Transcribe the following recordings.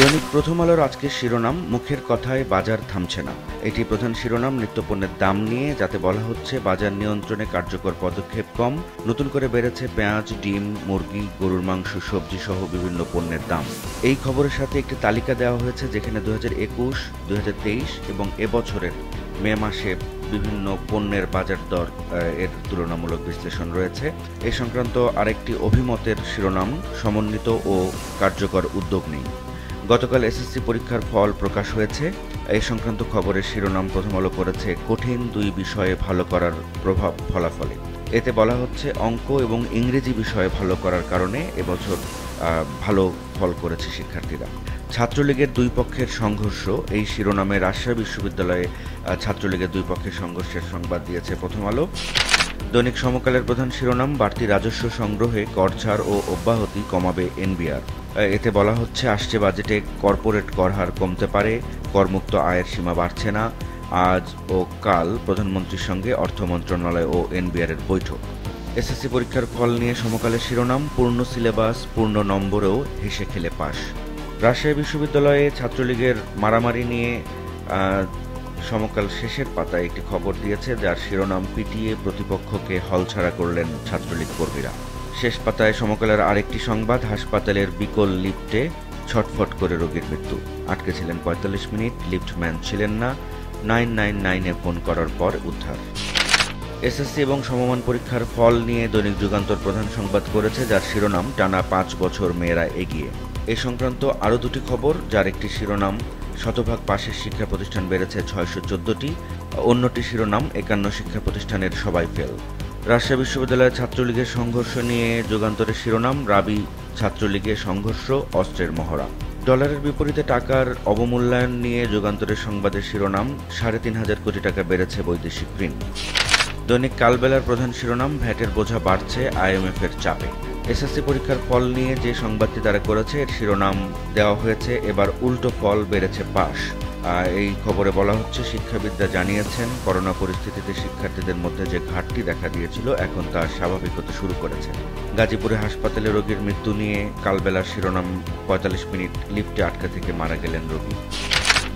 দৈনিক প্রথম আলোর আজকের শিরোনাম, মুখের কথায় বাজার থামছে না। এটি প্রধান শিরোনাম নিত্যপণ্যের দাম নিয়ে, যাতে বলা হচ্ছে বাজার নিয়ন্ত্রণে কার্যকর পদক্ষেপ কম। নতুন করে বেড়েছে পেঁয়াজ, ডিম, মুরগি, গরুর মাংস, সবজি সহ বিভিন্ন পণ্যের দাম। এই খবরের সাথে একটি তালিকা দেওয়া হয়েছে যেখানে 2021, 2023 এবং এবছরের মে মাসে বিভিন্ন পণ্যের বাজার দর এর তুলনামূলক বিশ্লেষণ রয়েছে। এই সংক্রান্ত আরেকটি অভিমতের শিরোনাম, সমন্বিত ও কার্যকর উদ্যোগ নেই। গতকাল এসএসসি পরীক্ষার ফল প্রকাশ হয়েছে। এই সংক্রান্ত খবরের শিরোনাম প্রথম আলো করেছে কঠিন দুই বিষয়ে ভালো করার প্রভাব ফলাফলে। এতে বলা হচ্ছে অঙ্ক এবং ইংরেজি বিষয়ে ভালো করার কারণে এবছর ভালো ফল করেছে শিক্ষার্থীরা। ছাত্রলীগের দুই পক্ষের সংঘর্ষ, এই শিরোনামে রাজশাহী বিশ্ববিদ্যালয়ে ছাত্রলীগের দুই পক্ষের সংঘর্ষের সংবাদ দিয়েছে প্রথম আলো। দৈনিক সমকালের প্রধান শিরোনাম, বাড়তি রাজস্ব সংগ্রহে কর ছাড় ও অব্যাহতি কমাবে এনবিআর। এতে বলা হচ্ছে আসছে বাজেটে কর্পোরেট কর হার কমতে পারে, করমুক্ত আয়ের সীমা বাড়ছে না। আজ ও কাল প্রধানমন্ত্রীর সঙ্গে অর্থ মন্ত্রণালয় ও এনবিআর এর বৈঠক। এসএসসি পরীক্ষার ফল নিয়ে সমকালের শিরোনাম, পূর্ণ সিলেবাস পূর্ণ নম্বরেও হেসে খেলে পাশ। রাজশাহী বিশ্ববিদ্যালয়ে ছাত্রলীগের মারামারি নিয়ে সমকাল শেষের পাতায় একটি খবর দিয়েছে, যার শিরোনাম, পিটিয়ে প্রতিপক্ষকে হলছাড়া করলেন ছাত্রলীগ কর্মীরা। শেষ পাতায় সমকালের আরেকটি সংবাদ, হাসপাতালের বিকল লিফটে ছটফট করে রোগীর মৃত্যু। আটকে ছিলেন ৪৫ মিনিট, লিফটম্যান ছিলেন না, 999-এ ফোন করার পর উদ্ধার। এসএসসি এবং সমমান পরীক্ষার ফল নিয়ে দৈনিক যুগান্তর প্রধান সংবাদ করেছে, যার শিরোনাম, টানা 5 বছর মেয়েরা এগিয়ে। এ সংক্রান্ত আরও দুটি খবর, যার একটি শিরোনাম, শতভাগ পাশের শিক্ষা প্রতিষ্ঠান বেড়েছে 614টি, অন্যটি শিরোনাম, 51 শিক্ষা প্রতিষ্ঠানের সবাই ফেল। রাজশাহী বিশ্ববিদ্যালয়ের ছাত্রলীগের সংঘর্ষ নিয়ে যুগান্তরের শিরোনাম, রাবি ছাত্রলীগের সংঘর্ষ, অস্ত্রের মহড়া। ডলারের বিপরীতে টাকার অবমূল্যায়ন নিয়ে যুগান্তরের সংবাদের শিরোনাম, 3,500 কোটি টাকা বেড়েছে বৈদেশিক ঋণ। দৈনিক কালবেলার প্রধান শিরোনাম, ভ্যাটের বোঝা বাড়ছে আইএমএফ এর চাপে। এসএসসি পরীক্ষার ফল নিয়ে যে সংবাদটি তারা করেছে, এর শিরোনাম দেওয়া হয়েছে, এবার উল্টো ফল, বেড়েছে পাশ। এই খবরে বলা হচ্ছে, শিক্ষাবিদরা জানিয়েছেন করোনা পরিস্থিতিতে শিক্ষার্থীদের মধ্যে যে ঘাটতি দেখা দিয়েছিল এখন তা স্বাভাবিক হতে শুরু করেছে। গাজীপুরে হাসপাতালে রোগীর মৃত্যু নিয়ে কালবেলার শিরোনাম, ৪৫ মিনিট লিফটে আটকা থেকে মারা গেলেন রোগী।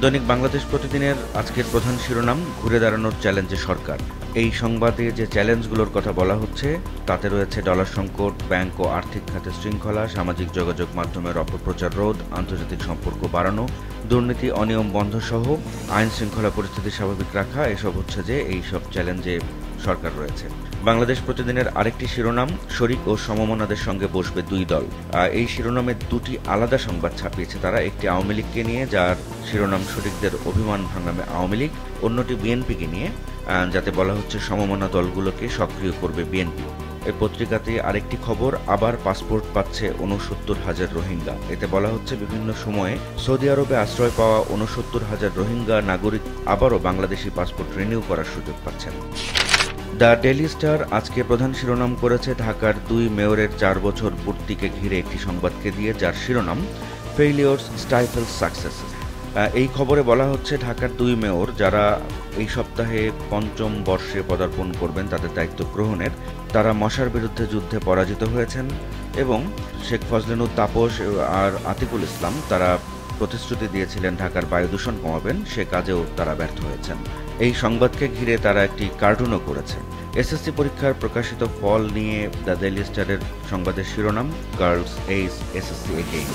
দৈনিক বাংলাদেশ প্রতিদিনের আজকের প্রধান শিরোনাম, ঘুরে দাঁড়ানোর চ্যালেঞ্জে সরকার। এই সংবাদে যে চ্যালেঞ্জগুলোর কথা বলা হচ্ছে তাতে রয়েছে ডলার সংকট, ব্যাংক ও আর্থিক খাতে শৃঙ্খলা, সামাজিক যোগাযোগ মাধ্যমের অপপ্রচার রোধ, আন্তর্জাতিক সম্পর্ক বাড়ানো, দুর্নীতি অনিয়ম বন্ধ সহ আইন শৃঙ্খলা পরিস্থিতি স্বাভাবিক রাখা। এসব হচ্ছে যে এইসব চ্যালেঞ্জে সরকার রয়েছে। বাংলাদেশ প্রতিদিনের আরেকটি শিরোনাম, শরিক ও সমমনাদের সঙ্গে বসবে দুই দল। এই শিরোনামে দুটি আলাদা সংবাদ ছাপিয়েছে তারা, একটি আওয়ামী লীগকে নিয়ে, যার শিরোনাম শরিকদের অভিমান ভাঙাবে আওয়ামী লীগ, অন্যটি বিএনপিকে নিয়ে, যাতে বলা হচ্ছে সমমনা দলগুলোকে সক্রিয় করবে বিএনপি। এই পত্রিকাতে আরেকটি খবর, আবার পাসপোর্ট পাচ্ছে 69,000 রোহিঙ্গা। এতে বলা হচ্ছে বিভিন্ন সময়ে সৌদি আরবে আশ্রয় পাওয়া 69,000 রোহিঙ্গা নাগরিক আবারও বাংলাদেশি পাসপোর্ট রিনিউ করার সুযোগ পাচ্ছেন। দ্য ডেইলি স্টার আজকে প্রধান শিরোনাম করেছে ঢাকার 2 মেয়রের 4 বছর পূর্তিকে ঘিরে একটি সংবাদকে দিয়ে, যার শিরোনাম, ফেইলিওরস স্টাইফেল সাকসেস। এই খবরে বলা হচ্ছে ঢাকার 2 মেয়র, যারা এই সপ্তাহে 5ম বর্ষে পদার্পণ করবেন তাদের দায়িত্ব গ্রহণের, তারা মশার বিরুদ্ধে যুদ্ধে পরাজিত হয়েছেন এবং শেখ ফজলেনুর তাপস আর আতিকুল ইসলাম তারা প্রতিশ্রুতি দিয়েছিলেন ঢাকার বায়ু দূষণ কমাবেন, সে কাজেও তারা ব্যর্থ হয়েছেন। এই সংবাদকে ঘিরে তারা একটি কার্টুনও করেছে। এসএসসি পরীক্ষার প্রকাশিত ফল নিয়ে দ্য ডেইলি স্টারের সংবাদের শিরোনাম, গার্লস এইস এসএসসি এগেইন।